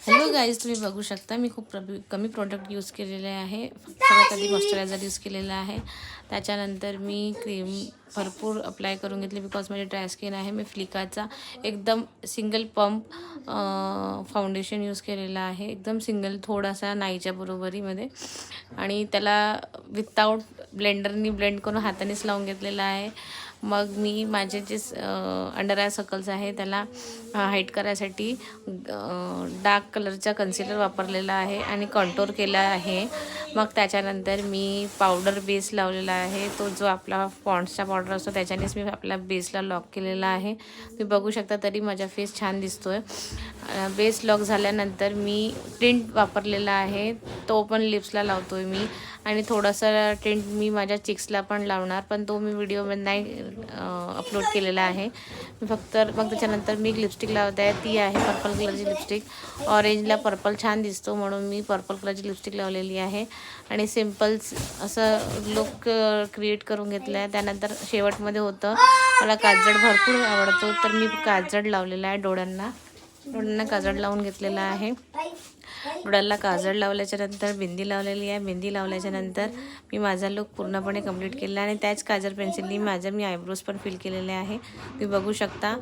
Hello guys, तुम्ही बघू शकता मी खूप कमी प्रोडक्ट यूज केलेले आहे. फक्त सगळ्यात आधी मॉइश्चरायझर यूज केलेला आहे. त्याच्यानंतर मी क्रीम भरपूर अप्लाय करून घेतली बिकॉज माझी ड्राय स्किन आहे. मी फ्लिकाचा एकदम सिंगल पंप फाउंडेशन यूज केलेला आहे. एकदम सिंगल, थोडासा नाईच्या बरोबरीमध्ये, आणि त्याला विथआउट ब्लेंडरनी ब्लेंड करून हातानेच लावून घेतलेला आहे. मग मी माझे जे अंडर आय सर्कल्स आहे त्याला हाईड करायसाठी डार्क कलरचा कन्सिलर वापरलेला आहे आणि कंटोर केला आहे. मग त्याच्यानंतर मी पावडर बेस लावलेला आहे. तो जो आपला पॉन्ड्सचा पावडर असतो त्याच्यानेच मी आपल्या बेसला लॉक केलेला आहे. तुम्ही बघू शकता तरी माझा फेस छान दिसतोय. बेस लॉक झाल्यानंतर मी टिंट वापरलेला आहे, तो पण लिप्सला लावतोय मी. आणि थोडासा टिंट मी माझ्या चिक्सला पण लावणार, पण तो मी व्हिडिओमध्ये नाही अपलोड केलेला आहे. मी फक्त मग त्याच्यानंतर मी लिपस्टिक लावत आहे. ती आहे पर्पल कलरची लिपस्टिक. ऑरेंजला पर्पल छान दिसतो म्हणून मी पर्पल कलरची लिपस्टिक लावलेली आहे आणि सिम्पल्स असं लुक क्रिएट करून घेतलं आहे. त्यानंतर शेवटमध्ये होतं, मला काजळ भरपूर आवडतो तर मी काजळ लावलेला आहे. डोळ्यांना काजळ लावून घेतलेला आहे. डोळ्याला काजळ लावल्याच्यानंतर बिंदी लावलेली आहे. बिंदी लावल्याच्यानंतर मी माझा लुक पूर्णपणे कंप्लीट केला आणि त्याच काजळ पेन्सिलनी मी आयब्रोज पण फिल केलेले आहे. तुम्ही बघू शकता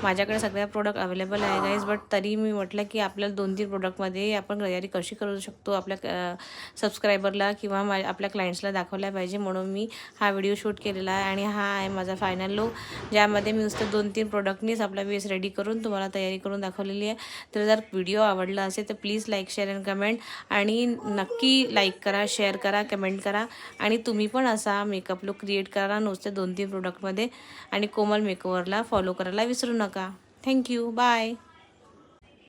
माझ्याकडे सगळ्या प्रोडक्ट अवेलेबल आहे गाईज, बट तरी मी म्हटलं की आपल्याला 2-3 प्रोडक्टमध्ये आपण तयारी कशी करू शकतो आपल्या सबस्क्रायबरला किंवा आपल्या क्लायंट्सला दाखवल्या पाहिजे, म्हणून मी हा व्हिडिओ शूट केलेला आहे. आणि हा आहे माझा फायनल लुक, ज्यामध्ये मी नुसतं 2-3 प्रोडक्टनीच आपला बेस रेडी करून तुम्हाला तयारी करून दाखवलेली आहे. तर जर व्हिडिओ आवडला असेल तर please like, share and comment, आणि नक्की लाईक करा, शेअर करा, कमेंट करा. आणि तुम्ही पण असा मेकअप लुक क्रिएट करा नुसते 2-3 प्रोडक्टमध्ये. आणि कोमल मेकओव्हरला फॉलो करायला विसरू नका. Thank you, bye.